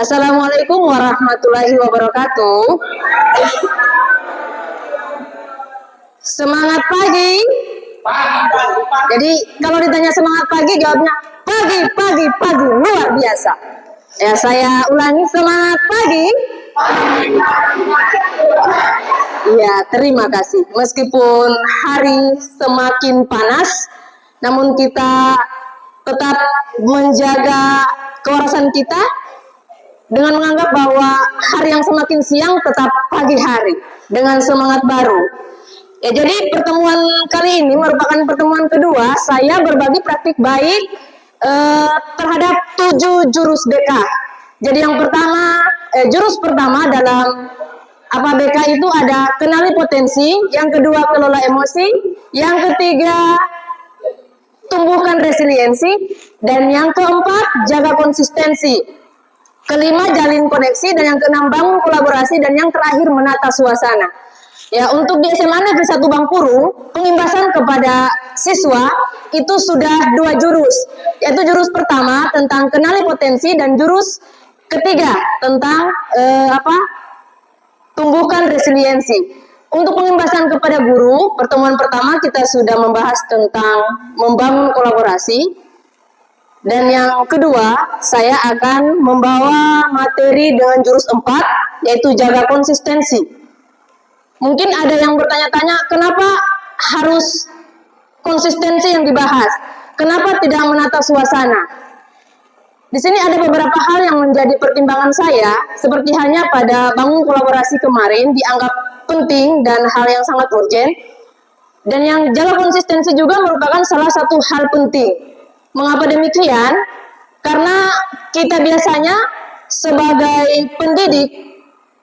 Assalamualaikum warahmatullahi wabarakatuh. Semangat pagi. Jadi kalau ditanya semangat pagi, jawabnya pagi luar biasa. Ya, saya ulangi, semangat pagi. Ya, terima kasih. Meskipun hari semakin panas, namun kita tetap menjaga kewarasan kita dengan menganggap bahwa hari yang semakin siang tetap pagi hari dengan semangat baru. Ya, jadi pertemuan kali ini merupakan pertemuan kedua saya berbagi praktik baik terhadap 7 jurus BK. Jadi yang pertama, jurus pertama dalam BK itu ada kenali potensi, yang kedua kelola emosi, yang ketiga tumbuhkan resiliensi, dan yang keempat jaga konsistensi, kelima jalin koneksi, dan yang keenam bangun kolaborasi, dan yang terakhir menata suasana. Ya, untuk di SMA Negeri 1 Bangpuru, pengimbasan kepada siswa itu sudah 2 jurus, yaitu jurus pertama tentang kenali potensi dan jurus ketiga tentang tumbuhkan resiliensi. Untuk pengimbasan kepada guru, pertemuan pertama kita sudah membahas tentang membangun kolaborasi, dan yang kedua saya akan membawa materi dengan jurus 4, yaitu jaga konsistensi. Mungkin ada yang bertanya-tanya, kenapa harus konsistensi yang dibahas? Kenapa tidak menata suasana? Di sini ada beberapa hal yang menjadi pertimbangan saya, seperti halnya pada bangun kolaborasi kemarin dianggap penting dan hal yang sangat urgent. Dan yang jaga konsistensi juga merupakan salah satu hal penting. Mengapa demikian? Karena kita biasanya sebagai pendidik,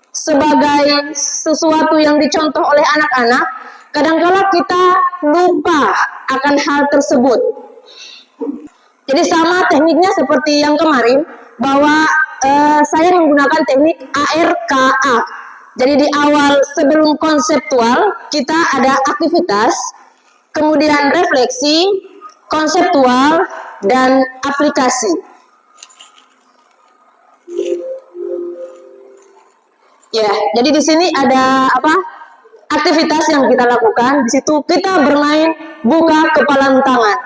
sebagai sesuatu yang dicontoh oleh anak-anak, kadang-kala kita lupa akan hal tersebut. Jadi sama tekniknya seperti yang kemarin, bahwa saya menggunakan teknik ARKA. Jadi di awal sebelum konseptual, kita ada aktivitas, kemudian refleksi, konseptual, dan aplikasi. Ya, jadi di sini ada aktivitas yang kita lakukan. Di situ kita bermain buka kepalan tangan.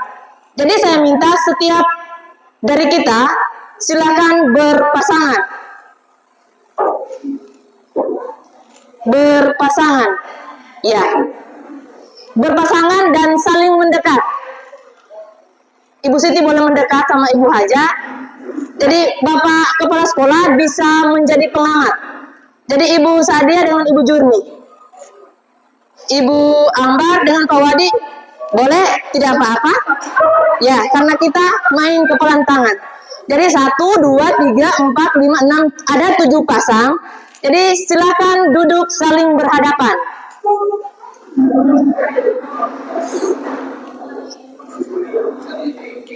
Jadi saya minta setiap dari kita silakan berpasangan. Berpasangan. Ya. Berpasangan dan saling mendekat. Ibu Siti boleh mendekat sama Ibu Haja. Jadi Bapak Kepala Sekolah bisa menjadi pengamat. Jadi Ibu Sadia dengan Ibu Jurni, Ibu Ambar dengan Pak Wadi, boleh? Tidak apa-apa. Ya, karena kita main kepalan tangan. Jadi 1, 2, 3, 4, 5, 6, ada 7 pasang. Jadi silakan duduk saling berhadapan.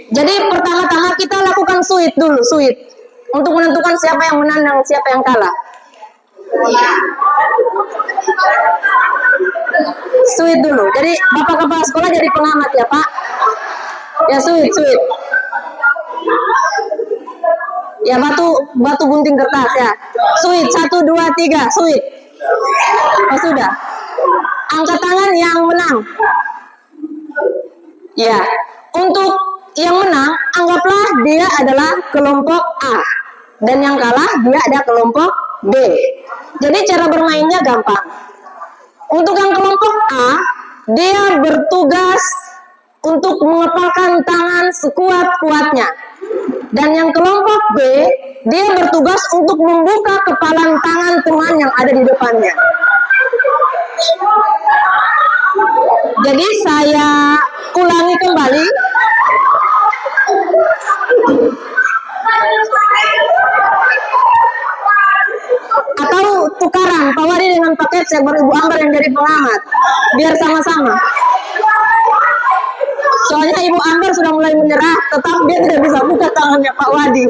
Jadi pertama-tama kita lakukan suit dulu, suit. Untuk menentukan siapa yang menang dan siapa yang kalah. Suit dulu. Jadi Bapak Kepala Sekolah jadi pengamat ya Pak. Ya, suit. Ya, batu gunting kertas ya. Suit 1, 2, 3, suit. Oh, sudah. Angkat tangan yang menang. Ya, untuk yang menang anggaplah dia adalah kelompok A, dan yang kalah dia ada kelompok B. Jadi cara bermainnya gampang. Untuk yang kelompok A, dia bertugas untuk mengepalkan tangan sekuat-kuatnya. Dan yang kelompok B, dia bertugas untuk membuka kepalan tangan teman yang ada di depannya. Jadi saya ulangi kembali. Atau tukaran, Pak Wadi dengan Pak Kecek, baru Ibu Ambar yang jadi pengamat, biar sama-sama. Soalnya Ibu Ambar sudah mulai menyerah, tetapi dia tidak bisa buka tangannya Pak Wadi.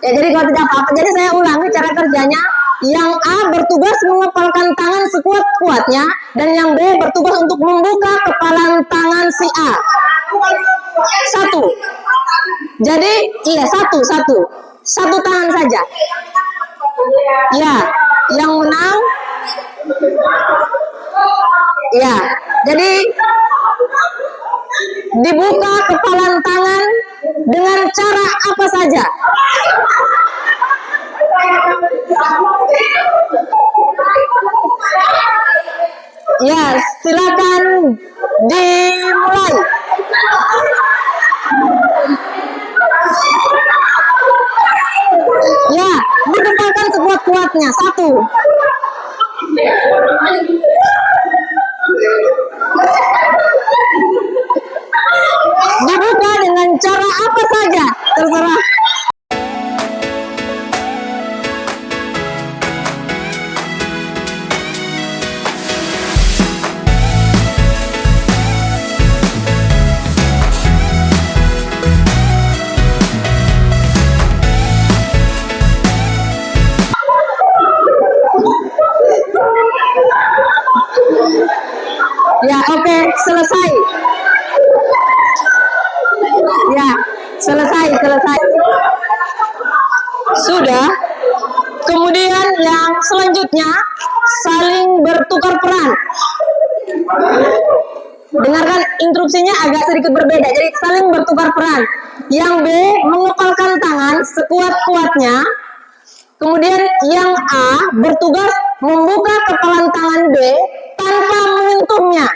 Ya, jadi kalau tidak apa-apa, jadi saya ulangi cara kerjanya. Yang A bertugas mengepalkan tangan sekuat-kuatnya, dan yang B bertugas untuk membuka kepalan tangan si A. 1. Jadi, iya, satu. satu tangan saja. Ya, yang menang. Ya, jadi dibuka kepalan tangan dengan cara apa saja. Ya, silakan dimulai. Ya, dikepalkan sekuat-kuatnya. Satu. Dibuka dengan cara apa saja, terserah. Ya, oke, selesai. Ya, selesai. Sudah. Kemudian yang selanjutnya, saling bertukar peran. Dengarkan, instruksinya agak sedikit berbeda. Jadi saling bertukar peran. Yang B mengepalkan tangan sekuat-kuatnya. Kemudian yang A bertugas membuka kepalan tangan B tanpa menyentuhnya.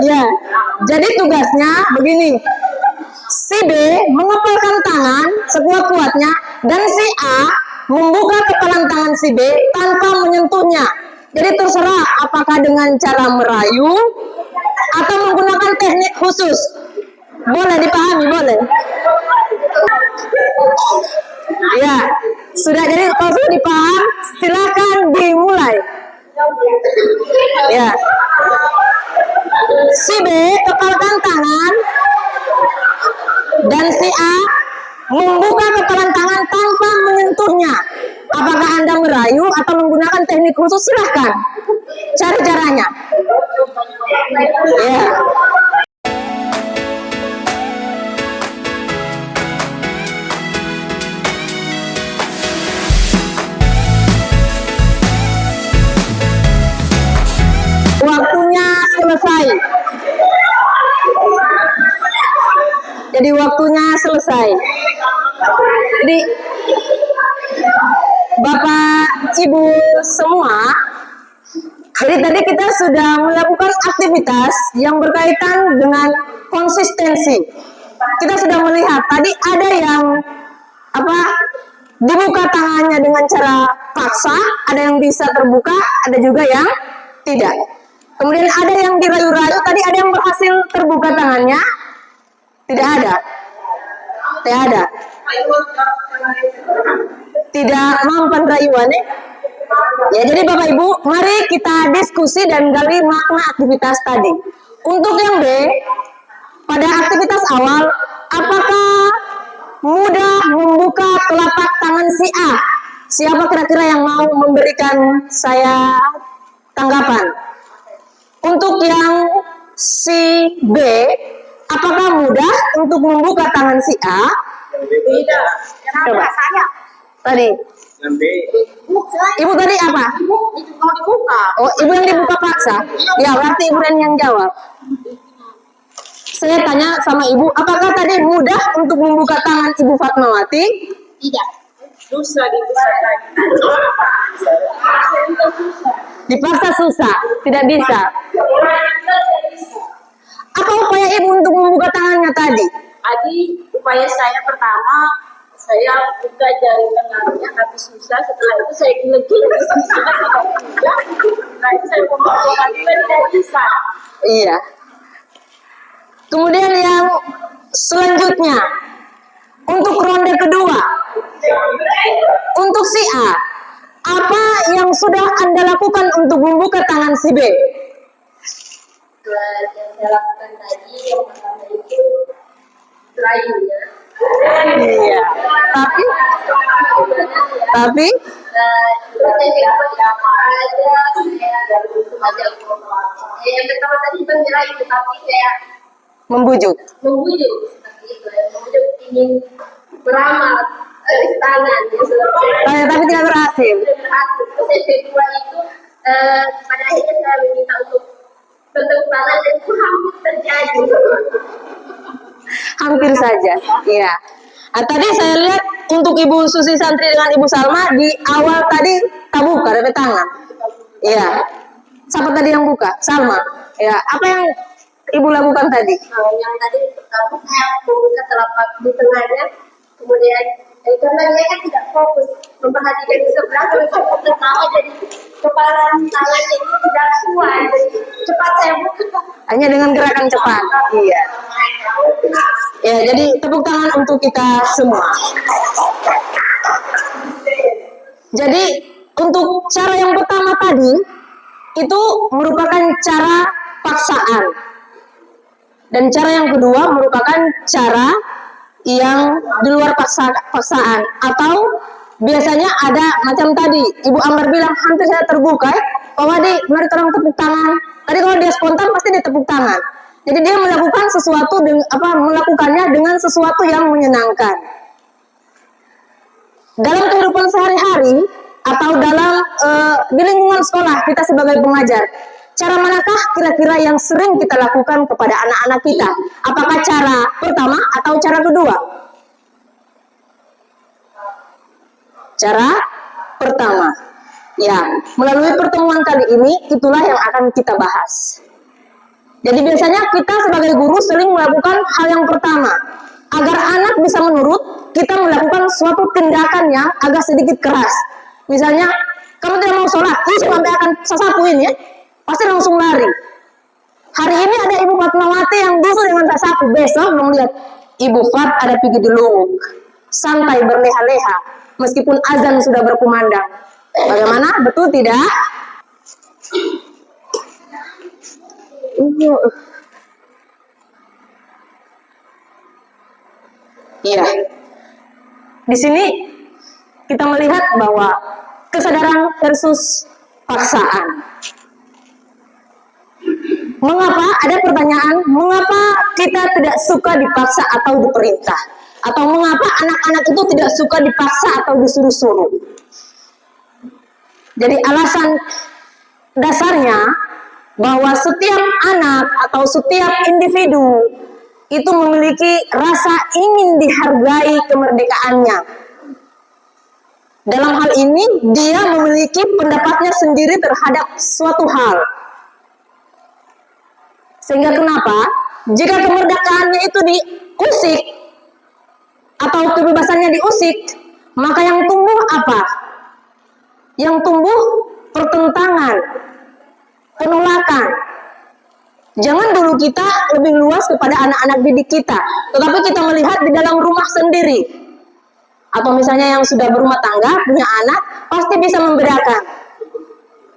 Ya, jadi tugasnya begini. Si B mengepalkan tangan sekuat-kuatnya dan si A membuka kepalan tangan si B tanpa menyentuhnya. Jadi terserah apakah dengan cara merayu atau menggunakan teknik khusus. Boleh dipahami, boleh. Ya, sudah. Jadi kalau sudah dipaham, silakan dimulai. Ya. Si B kepalkan tangan dan si A membuka kepalan tangan tanpa menyentuhnya. Apakah Anda merayu atau menggunakan teknik khusus? Silahkan cari caranya. Ya. Waktunya selesai. Jadi waktunya selesai. Jadi Bapak Ibu semua, jadi tadi kita sudah melakukan aktivitas yang berkaitan dengan konsistensi. Kita sudah melihat tadi ada yang dibuka tangannya dengan cara paksa, ada yang bisa terbuka, ada juga yang tidak. Kemudian ada yang dirayu-rayu, tadi ada yang berhasil terbuka tangannya, tidak ada. Tidak mampan rayuannya. Ya, jadi Bapak Ibu, mari kita diskusi dan gali makna aktivitas tadi. Untuk yang B, pada aktivitas awal, apakah mudah membuka telapak tangan si A? Siapa kira-kira yang mau memberikan saya tanggapan? Untuk yang si B, apakah mudah untuk membuka tangan si A? Tidak. Coba. Tadi. Ibu tadi apa? Ibu mau dibuka. Oh, ibu yang dibuka paksa? Ya, berarti ibu yang jawab. Saya tanya sama ibu, apakah tadi mudah untuk membuka tangan Ibu Fatmawati? Tidak. Susah dibuka. Dipaksa susah, tidak bisa. Apa upaya ibu untuk membuka tangannya tadi? Tadi upaya saya pertama, saya buka jari tengahnya, tapi susah. Setelah itu saya gila-gila. Nah, itu saya membuka tidak bisa. Iya. Kemudian yang selanjutnya, untuk ronde kedua, untuk si A, apa yang sudah Anda lakukan untuk membuka tangan si B? Yang saya lakukan tadi, yang pertama itu rayu ya. Iya. Tapi Terus saya bilang ada saya semacam yang pertama tadi mengira itu tapi kayak membujuk. membujuk seperti itu ya, membujuk ingin beramal tulis tangan ya, Tapi tidak berhasil. berhasil. Terus yang kedua itu pada akhirnya saya meminta untuk bentuk tangan dan itu hampir terjadi. Hampir saja. Iya. Tadi saya lihat untuk Ibu Susi Santri dengan Ibu Salma di awal tadi tak buka dari tangan. Iya. Siapa tadi yang buka? Salma. Ya. Apa yang Ibu lakukan tadi? Yang tadi pertama saya membuka telapak di tengahnya, kemudian karena dia kan tidak fokus memperhatikan di sebelah, terus saya tertawa jadi kepala tangannya itu tidak kuat, jadi cepat saya buka. Hanya dengan gerakan cepat. Iya. Ya, jadi tepuk tangan untuk kita semua. Jadi untuk cara yang pertama tadi itu merupakan cara paksaan. Dan cara yang kedua merupakan cara yang di luar paksaan. Atau biasanya ada macam tadi, Ibu Ambar bilang hampir saya terbuka ya. Pak Wadi, mari orang tepuk tangan. Tadi kalau dia spontan pasti dia tepuk tangan. Jadi dia melakukan sesuatu melakukannya dengan sesuatu yang menyenangkan. Dalam kehidupan sehari-hari atau dalam di lingkungan sekolah kita sebagai pengajar, cara manakah kira-kira yang sering kita lakukan kepada anak-anak kita? Apakah cara pertama atau cara kedua? Cara pertama. Ya, melalui pertemuan kali ini itulah yang akan kita bahas. Jadi biasanya kita sebagai guru sering melakukan hal yang pertama. Agar anak bisa menurut, kita melakukan suatu tindakan yang agak sedikit keras. Misalnya, kamu tidak mau sholat, ini sampai akan sasapuin ya. Pasti langsung lari. Hari ini ada Ibu Fatmawati yang duduk dengan sasapu. Besok kamu lihat, Ibu Fat ada pergi dulu. Santai berleha-leha. Meskipun azan sudah berkumandang. Bagaimana? Betul tidak? Iya. Di sini kita melihat bahwa kesadaran versus paksaan. Mengapa ada pertanyaan, mengapa kita tidak suka dipaksa atau diperintah? Atau mengapa anak-anak itu tidak suka dipaksa atau disuruh-suruh? Jadi alasan dasarnya bahwa setiap anak atau setiap individu itu memiliki rasa ingin dihargai kemerdekaannya. Dalam hal ini, dia memiliki pendapatnya sendiri terhadap suatu hal. Sehingga kenapa? Jika kemerdekaannya itu diusik, atau kebebasannya diusik, maka yang tumbuh apa? Yang tumbuh pertentangan, penolakan. Jangan dulu kita lebih luas kepada anak-anak didik kita, tetapi kita melihat di dalam rumah sendiri. Atau misalnya yang sudah berumah tangga, punya anak, pasti bisa membedakan.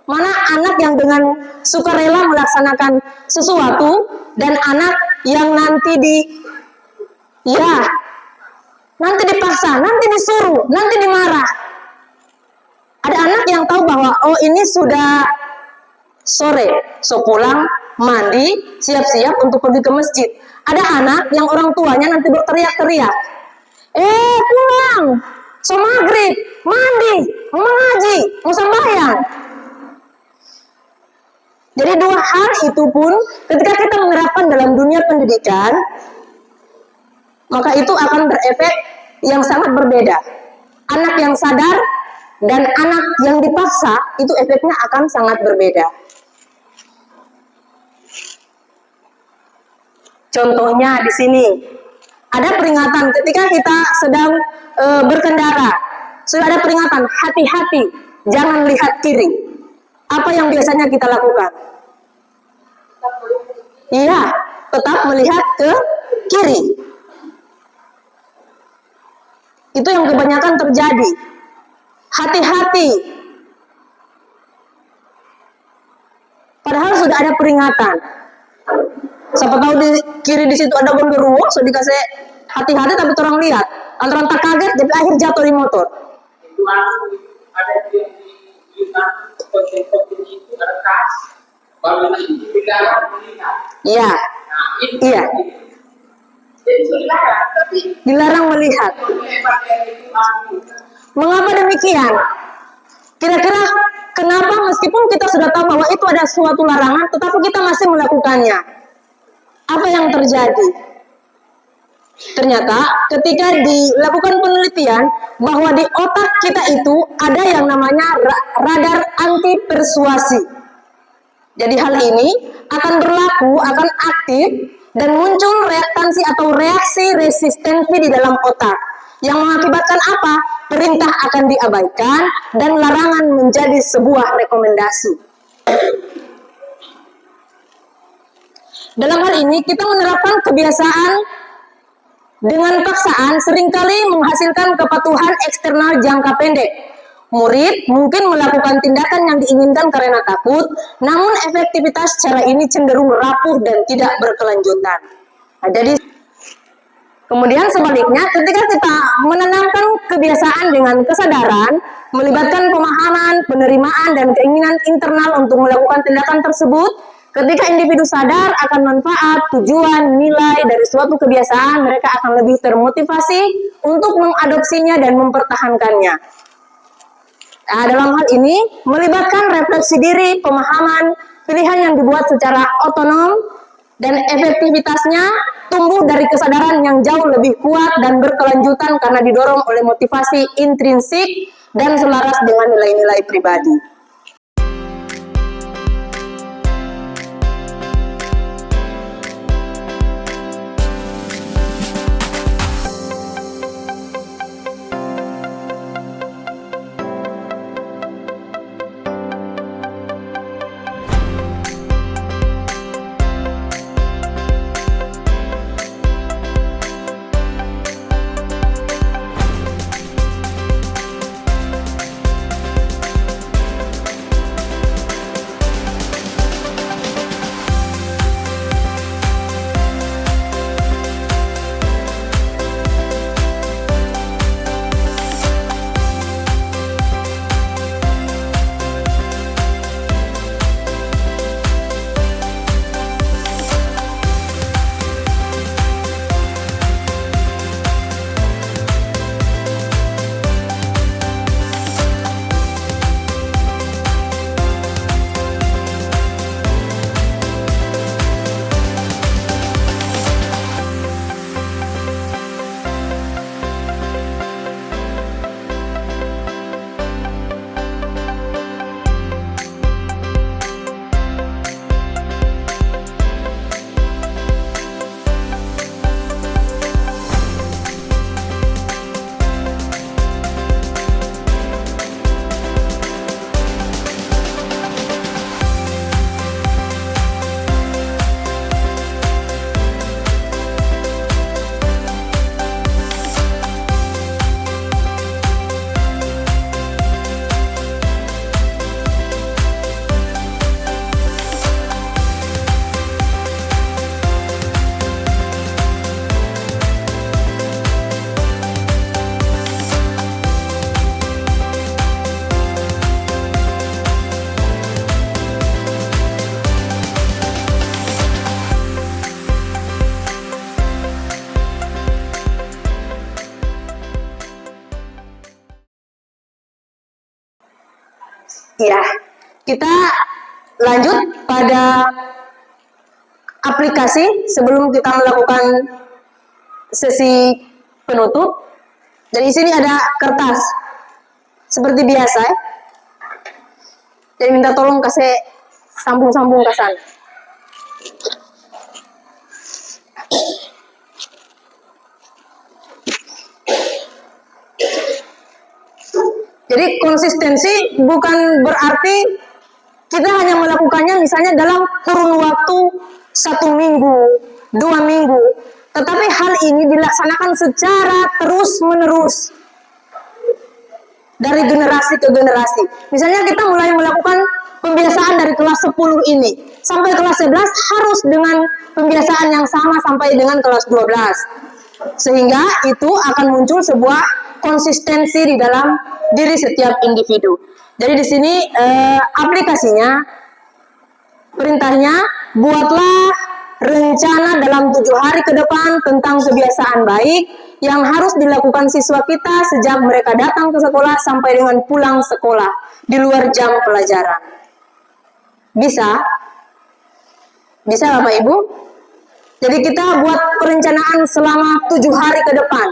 Mana anak yang dengan sukarela melaksanakan sesuatu, dan anak yang nanti nanti dipaksa, nanti disuruh, nanti dimarah. Ada anak yang tahu bahwa, oh ini sudah sore, so pulang, mandi, siap-siap untuk pergi ke masjid. Ada anak yang orang tuanya nanti berteriak-teriak, pulang, so maghrib, mandi, mau ngaji, mau sembahyang. Jadi dua hal itu pun ketika kita menerapkan dalam dunia pendidikan, maka itu akan berefek yang sangat berbeda. Anak yang sadar dan anak yang dipaksa itu efeknya akan sangat berbeda. Contohnya di sini ada peringatan ketika kita sedang berkendara, sudah ada peringatan hati-hati, jangan lihat kiri. Apa yang biasanya kita lakukan? Iya, tetap melihat ke kiri. Itu yang kebanyakan terjadi. Hati-hati. Padahal sudah ada peringatan. Siapa tahu di kiri di situ ada gondoruo, so dikasih hati-hati tapi orang lihat. Antara tak kaget, jadi akhir jatuh di motor. Itu ada yang di konten-konten itu ada kas, baru nanti dilarang melihat. Iya, Nah, itu iya, jadi dilarang, tapi dilarang melihat. pakai itu Mengapa demikian? Kira-kira kenapa meskipun kita sudah tahu bahwa itu ada suatu larangan, tetapi kita masih melakukannya? Apa yang terjadi? Ternyata ketika dilakukan penelitian bahwa di otak kita itu ada yang namanya radar anti persuasi. Jadi hal ini akan berlaku, akan aktif dan muncul reaktansi atau reaksi resistensi di dalam otak yang mengakibatkan apa? Perintah akan diabaikan dan larangan menjadi sebuah rekomendasi. Dalam hal ini kita menerapkan kebiasaan dengan paksaan seringkali menghasilkan kepatuhan eksternal jangka pendek. Murid mungkin melakukan tindakan yang diinginkan karena takut, namun efektivitas cara ini cenderung rapuh dan tidak berkelanjutan. Nah, jadi kemudian sebaliknya, ketika kita menanamkan kebiasaan dengan kesadaran, melibatkan pemahaman, penerimaan, dan keinginan internal untuk melakukan tindakan tersebut, ketika individu sadar akan manfaat, tujuan, nilai dari suatu kebiasaan, mereka akan lebih termotivasi untuk mengadopsinya dan mempertahankannya. Nah, dalam hal ini, melibatkan refleksi diri, pemahaman, pilihan yang dibuat secara otonom, dan efektivitasnya tumbuh dari kesadaran yang jauh lebih kuat dan berkelanjutan karena didorong oleh motivasi intrinsik dan selaras dengan nilai-nilai pribadi. Ya, kita lanjut pada aplikasi sebelum kita melakukan sesi penutup. Jadi sini ada kertas seperti biasa ya. Jadi minta tolong kasih sambung-sambung ke sana. Jadi konsistensi bukan berarti kita hanya melakukannya misalnya dalam kurun waktu 1 minggu, 2 minggu. Tetapi hal ini dilaksanakan secara terus-menerus. Dari generasi ke generasi. Misalnya kita mulai melakukan pembiasaan dari kelas 10 ini. Sampai kelas 11 harus dengan pembiasaan yang sama sampai dengan kelas 12. Sehingga itu akan muncul sebuah konsistensi di dalam diri setiap individu. Jadi di sini aplikasinya, perintahnya, buatlah rencana dalam 7 hari ke depan tentang kebiasaan baik yang harus dilakukan siswa kita sejak mereka datang ke sekolah sampai dengan pulang sekolah di luar jam pelajaran. Bisa? Bisa Bapak Ibu? Jadi kita buat perencanaan selama 7 hari ke depan.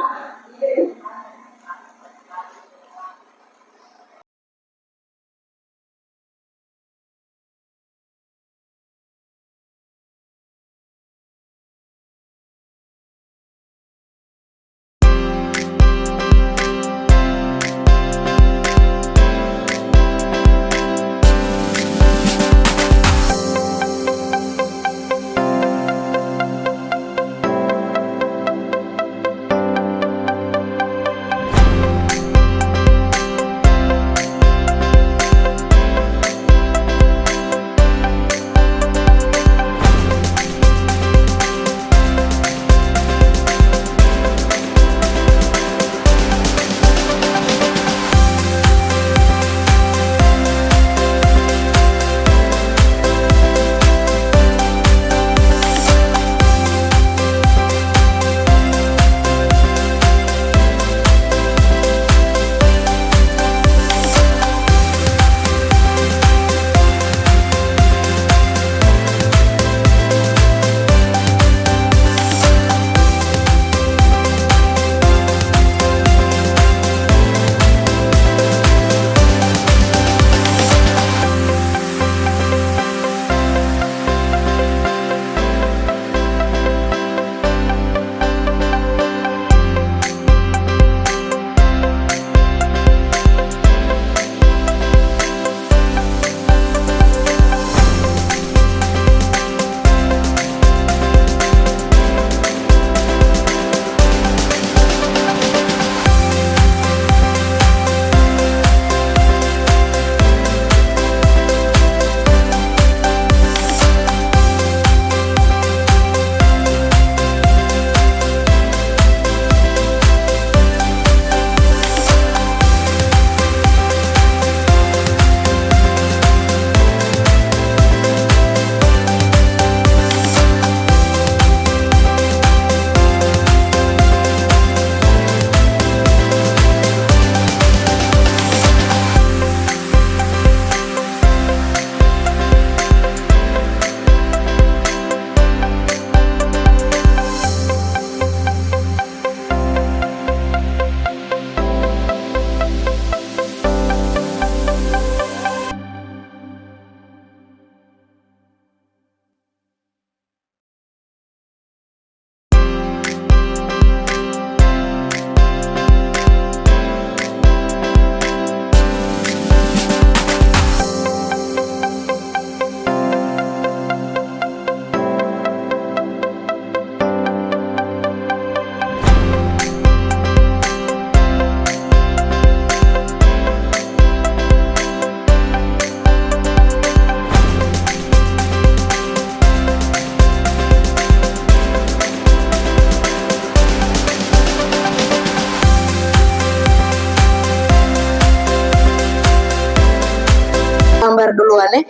Gambar duluan ya.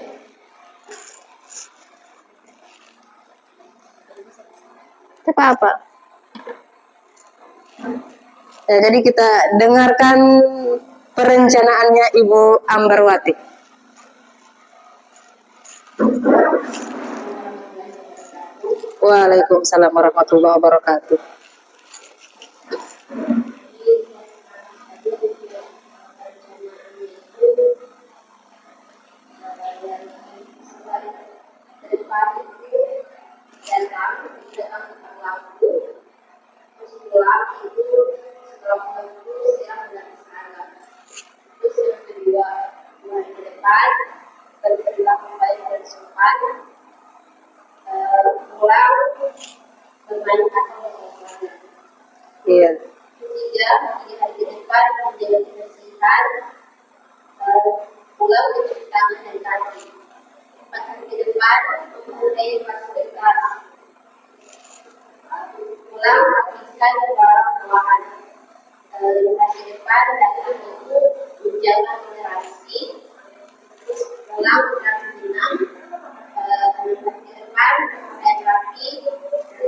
Cepat apa? Ya, jadi kita dengarkan perencanaannya Ibu Ambarwati. Waalaikumsalam warahmatullahi wabarakatuh. Iya. Ketiga, di hari ke depan menjaga kebersihan, pulang mencuci tangan dan kaki. 4 hari ke depan memulai fase dekat. ulang habiskan barang bawahan generasi depan dan itu menjaga generasi terus ulang menang generasi depan dan rapi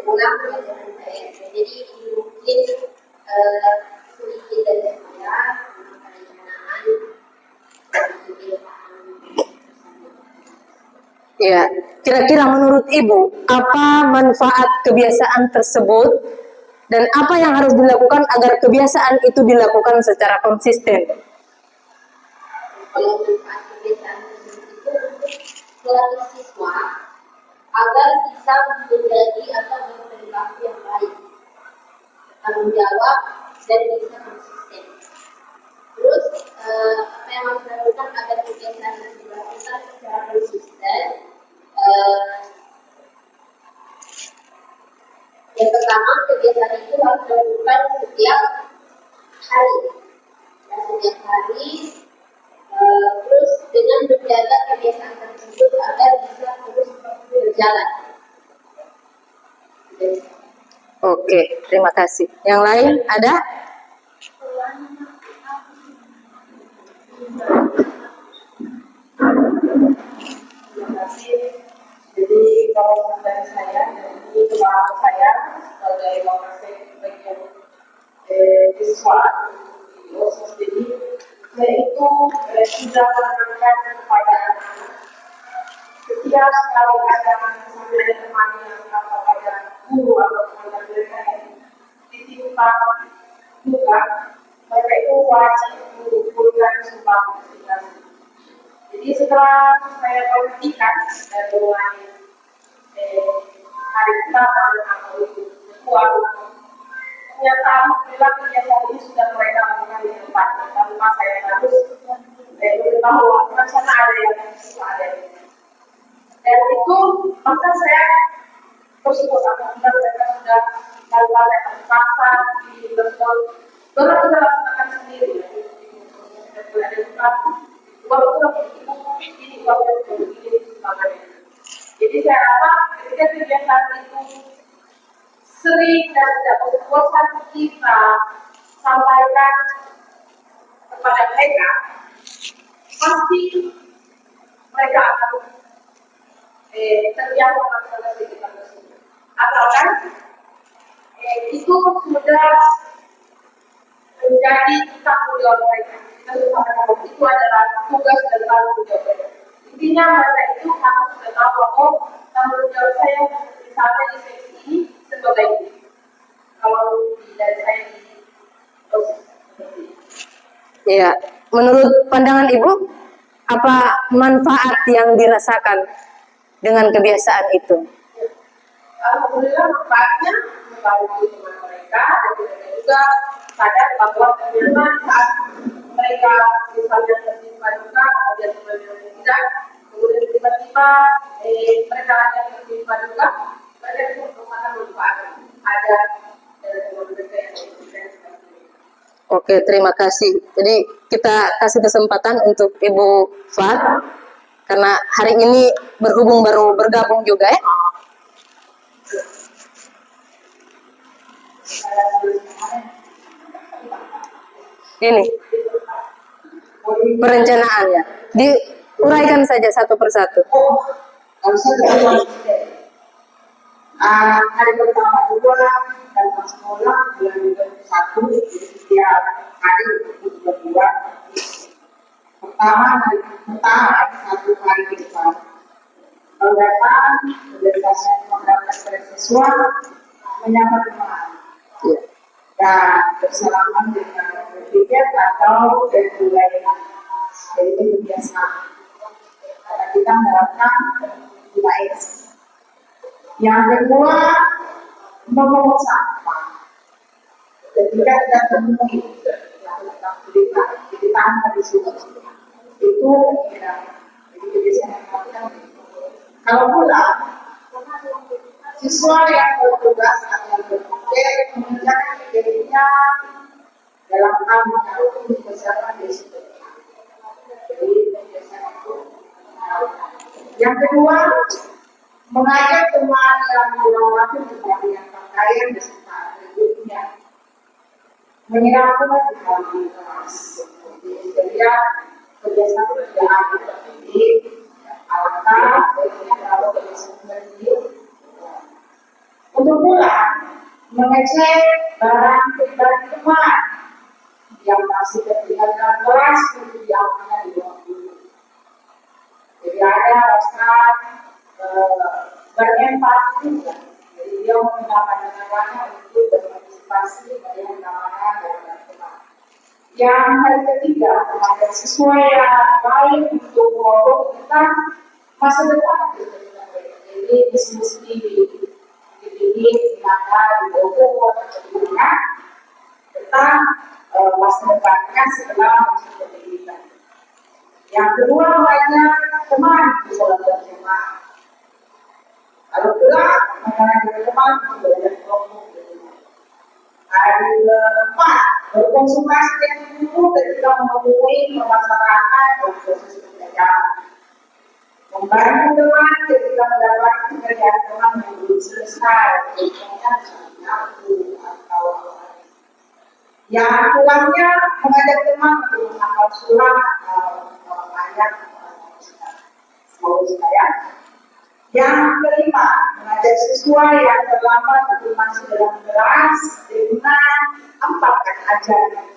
ulang dengan baik. Jadi ini mungkin sedikit dari saya perencanaan Ya, kira-kira menurut Ibu, apa manfaat kebiasaan tersebut dan apa yang harus dilakukan agar kebiasaan itu dilakukan secara konsisten? kalau manfaat kebiasaan tersebut itu untuk melatih siswa agar bisa menjadi atau berperilaku yang baik, tanggung jawab dan bisa konsisten. Terus apa yang harus dilakukan agar kebiasaan tersebut dilakukan secara konsisten? Yang pertama, kebiasaan itu harus dilakukan setiap hari. Ya, setiap hari. Terus dengan menjaga kebiasaan tersebut agar bisa terus berjalan. Oke, terima kasih. Yang lain ada? Terima kasih. Jadi kalau dari saya, dari pengalaman saya sebagai wakil bagian siswa di OSIS, jadi saya itu sudah menanamkan kepada anak-anak setiap kali ada sampai ada teman yang atau ada guru atau teman mereka yang dititipkan juga, mereka itu wajib mengumpulkan sumbang destinasi. Jadi setelah saya perhatikan dari mulai hari pertama atau kedua, ternyata alhamdulillah kegiatan ini sudah mereka lakukan di tempat tanpa saya harus memberitahu rencana ada yang ada. Dan itu maka saya bersyukur alhamdulillah mereka sudah melakukan yang terpaksa di betul sudah lakukan sendiri. Jadi saya rasa ketika kebiasaan itu sering dan tidak bosan kita sampaikan kepada mereka, pasti mereka akan terbiasa melakukan kegiatan tersebut. Asalkan itu sudah menjadi tanggung jawab mereka. Itu adalah tugas dan tanggung jawab mereka. Intinya mereka itu harus sudah tahu bahwa tanggung jawab saya misalnya di seksi ini sebagai ini. Kalau dari saya di proses seperti ini. Ya, menurut pandangan Ibu, apa manfaat yang dirasakan dengan kebiasaan itu? Alhamdulillah manfaatnya membantu teman mereka dan mereka juga sadar bahwa ternyata saat mereka misalnya tertimpa juga kemudian teman-teman tidak, kemudian tiba-tiba mereka hanya tertimpa juga, mereka itu merupakan manfaat ada dari teman mereka yang memberikan seperti ini. Oke, terima kasih. Jadi kita kasih kesempatan untuk Ibu Fat karena hari ini berhubung baru bergabung juga ya. Ini perencanaannya diuraikan saja satu persatu. Kalau saya konsisten, hari pertama juga dan sekolah bulan 1 setiap hari berdua. Pertama satu hari ke depan. Kalau datang biasanya mengadakan pada siswa menyapa teman. Dan bersalaman dengan berpikir atau mulai jadi itu kebiasaan. Karena kita menerapkan 5S. Yang kedua, memungut sampah. Ketika kita temui yang kita tanpa di situ, itu jadi kebiasaan yang kita. Kalau pula siswa yang bertugas atau berpikir mengerjakan dirinya dalam hal mengaruhi bersama di situ. Jadi kebiasaan itu. Yang kedua, mengajak teman yang melewati sebagai yang pakaian beserta gurunya menyerahkan di dalam kelas. Jadi setiap kebiasaan tidak ada di alangkah baiknya kalau kebiasaan sendiri untuk pulang mengecek barang pribadi teman yang masih tertinggal dalam kelas untuk diamankan di ruang guru. Jadi ada rasa berempati juga. Jadi dia menggunakan negaranya untuk berpartisipasi dalam keamanan dan teman. Yang ketiga, ada siswa yang baik untuk mendorong tentang masa depan. Jadi diskusi dididik, diangkat, didorong, atau tentang masa depannya setelah masuk pendidikan. Yang kedua, banyak teman di dalam berjamaah. Kalau pulang, mengenai teman belajar kelompok. Hari keempat, berkonsultasi dengan guru ketika menemui permasalahan dan proses pembelajaran. Membantu teman ketika mendapatkan pekerjaan teman yang belum selesai, contohnya misalnya atau yang pulangnya mengajak teman untuk menghafal surat atau ayat saya. Yang kelima, mengajak siswa yang terlambat untuk masuk dalam kelas dengan 4 kata ajaran.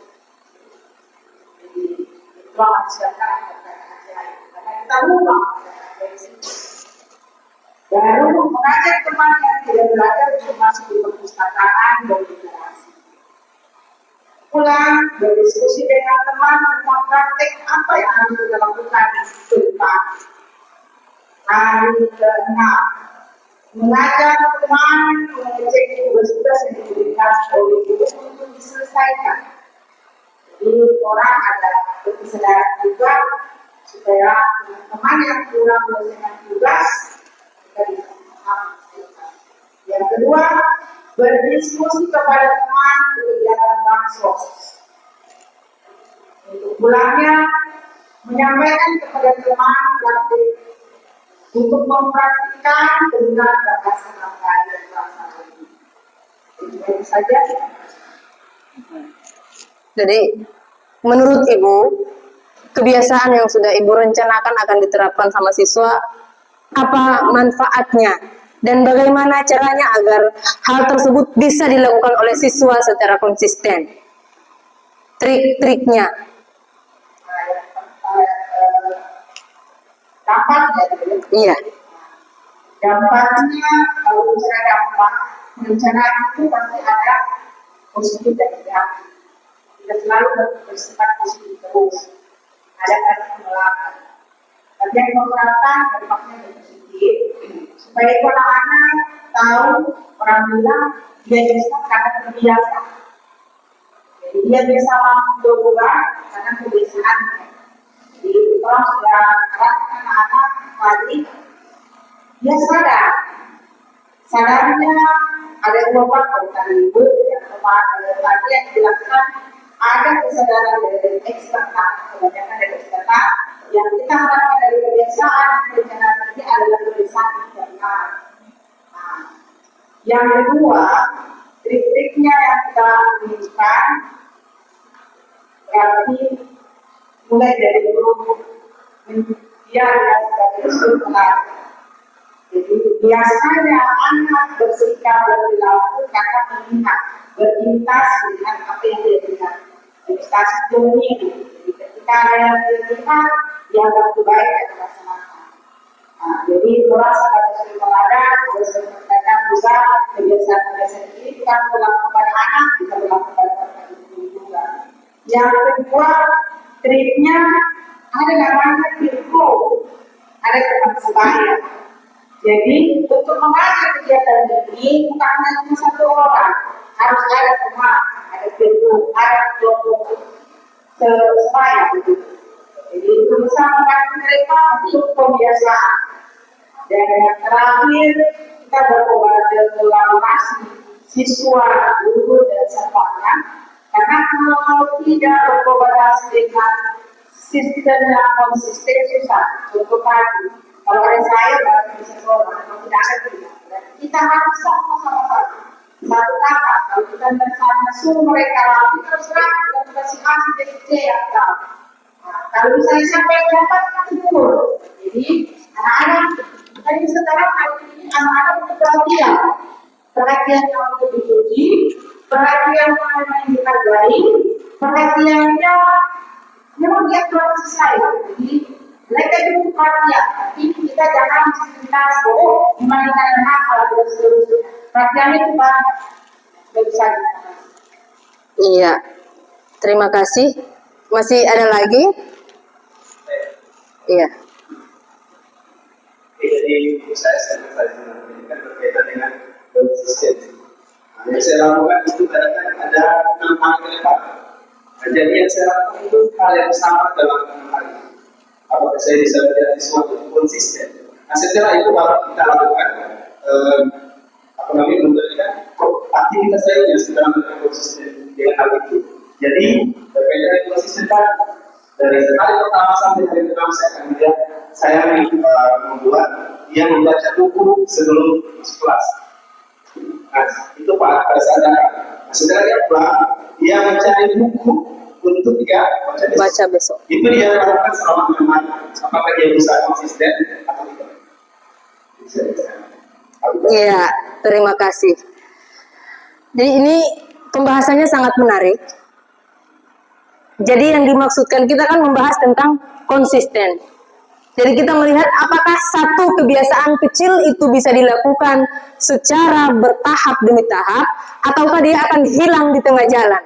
Jadi, itu mengajarkan kata ajaran. Karena kita lupa baru mengajak teman yang tidak belajar untuk masuk di perpustakaan dan literasi. Pulang berdiskusi dengan teman tentang praktek apa yang harus kita lakukan ke depan. Hari ke-6, mengajak teman mengecek tugas-tugas yang diberikan oleh guru untuk diselesaikan. Jadi orang ada kesadaran juga supaya teman yang kurang menyelesaikan tugas kita bisa selesaikan. Yang kedua, berdiskusi kepada teman kegiatan bansos. Untuk pulangnya menyampaikan kepada teman praktik untuk mempraktikkan dengan bahasa Melayu dan bahasa Melayu. Itu saja. Jadi, menurut Ibu, kebiasaan yang sudah Ibu rencanakan akan diterapkan sama siswa, apa manfaatnya? Dan bagaimana caranya agar hal tersebut bisa dilakukan oleh siswa secara konsisten? Trik-triknya. Dampaknya, Iya. dampaknya kalau bicara dampak, perencanaan itu pasti ada positif dan negatif. Kita selalu bersifat positif terus. Ada kata penolakan. Tapi yang penolakan dampaknya positif. Supaya anak-anak tahu orang bilang dia bisa karena terbiasa. Jadi dia bisa mampu berubah karena kebiasaannya. Jadi kalau sudah anak-anak tadi dia sadarnya ada dua faktor tadi ibu yang tadi yang dijelaskan ada kesadaran dari eksternal, kebanyakan dari eksternal yang kita harapkan dari kebiasaan perencanaan tadi adalah kebiasaan internal. Nah, yang kedua trik-triknya yang kita inginkan berarti mulai dari guru dia adalah sebagai struktural. Jadi biasanya anak bersikap berperilaku karena melihat berintas dengan apa yang dia lihat. Berintas dunia. Jadi ketika ada yang dia lihat, dia akan baik dan melaksanakan. Nah, jadi orang sebagai struktural harus menggunakan juga kebiasaan-kebiasaan ini bukan berlaku pada anak, bisa berlaku pada guru juga. Yang kedua, triknya ada namanya filko, ada teman sebaya. Jadi untuk mengajar kegiatan ini bukan hanya satu orang, harus ada teman, ada filko, ada kelompok sebaya. Jadi itu bisa membantu mereka untuk pembiasaan. Dan yang terakhir kita berkolaborasi siswa, guru dan semuanya. Karena kalau tidak berkolaborasi dengan sistem yang konsisten susah. Contoh tadi, kalau ada saya berarti bisa seorang, kalau tidak ada tidak. Kita harus sama-sama satu kata. Kalau kita dan suruh mereka latih terserah dan kasih hasil dari ya. Nah, kalau misalnya sampai dapat tegur, jadi anak-anak tadi sekarang hari ini anak-anak untuk perhatian yang untuk dipuji, perhatian yang dihargai, perhatiannya memang dia kurang selesai. Jadi mereka itu perhatian, tapi kita jangan sekitar membandingkan dengan hal dan seterusnya. Perhatian itu banyak. Bisa. Iya, terima kasih. Masih ada lagi? Iya. Jadi saya mengajarkan berkaitan dengan konsistensi. Yang saya lakukan itu kadang-kadang ada 6 hal ke depan. Jadi yang saya lakukan itu hal yang sama dalam 6 hari. Apakah saya bisa menjadi sesuatu yang konsisten? Nah setelah itu baru kita lakukan memberikan aktivitas lainnya setelah menjadi konsisten dengan hal itu. Jadi berkaitan dengan konsisten dari hari pertama sampai hari ke-6 saya akan melihat saya membuat dia membaca buku sebelum masuk kelas. Nah, itu pada saat setelah dia pulang, dia mencari buku untuk dia baca besok. Itu dia lakukan selama 6 hari. Apakah dia bisa konsisten atau tidak? Iya, terima kasih. Jadi ini pembahasannya sangat menarik. Jadi yang dimaksudkan kita kan membahas tentang konsisten. Jadi kita melihat apakah satu kebiasaan kecil itu bisa dilakukan secara bertahap demi tahap, ataukah dia akan hilang di tengah jalan.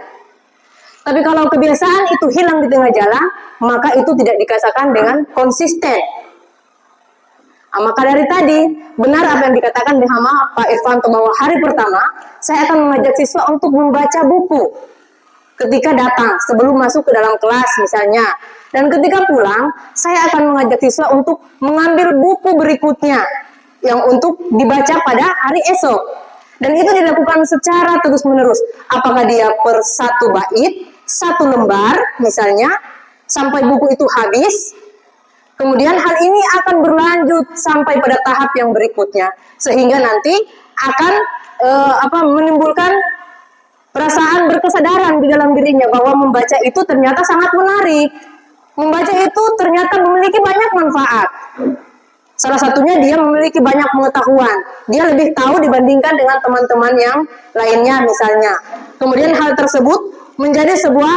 Tapi kalau kebiasaan itu hilang di tengah jalan, maka itu tidak dikatakan dengan konsisten. Nah, maka dari tadi, benar apa yang dikatakan sama Pak Irfanto bahwa hari pertama, saya akan mengajak siswa untuk membaca buku. Ketika datang, sebelum masuk ke dalam kelas misalnya. Dan ketika pulang, saya akan mengajak siswa untuk mengambil buku berikutnya yang untuk dibaca pada hari esok. Dan itu dilakukan secara terus-menerus. Apakah dia per satu bait, satu lembar misalnya, sampai buku itu habis. Kemudian hal ini akan berlanjut sampai pada tahap yang berikutnya. Sehingga nanti akan menimbulkan perasaan berkesadaran di dalam dirinya bahwa membaca itu ternyata sangat menarik. Membaca itu ternyata memiliki banyak manfaat. Salah satunya dia memiliki banyak pengetahuan. Dia lebih tahu dibandingkan dengan teman-teman yang lainnya misalnya. Kemudian hal tersebut menjadi sebuah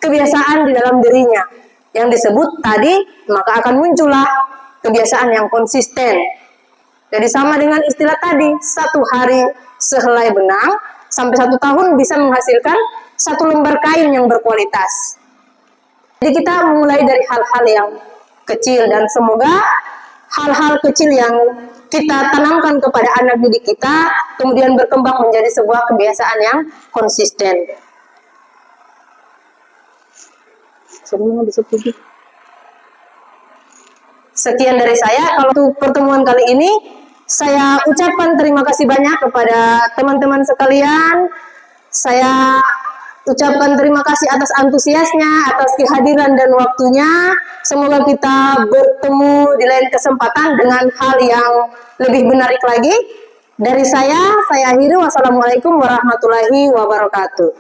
kebiasaan di dalam dirinya. Yang disebut tadi, maka akan muncullah kebiasaan yang konsisten. Jadi sama dengan istilah tadi, 1 hari sehelai benang, sampai 1 tahun bisa menghasilkan 1 lembar kain yang berkualitas. Jadi kita mulai dari hal-hal yang kecil dan semoga hal-hal kecil yang kita tanamkan kepada anak didik kita kemudian berkembang menjadi sebuah kebiasaan yang konsisten. Sekian dari saya. Kalau untuk pertemuan kali ini saya ucapkan terima kasih banyak kepada teman-teman sekalian. Saya ucapkan terima kasih atas antusiasnya, atas kehadiran dan waktunya. Semoga kita bertemu di lain kesempatan dengan hal yang lebih menarik lagi. Dari saya akhiri. Wassalamualaikum warahmatullahi wabarakatuh.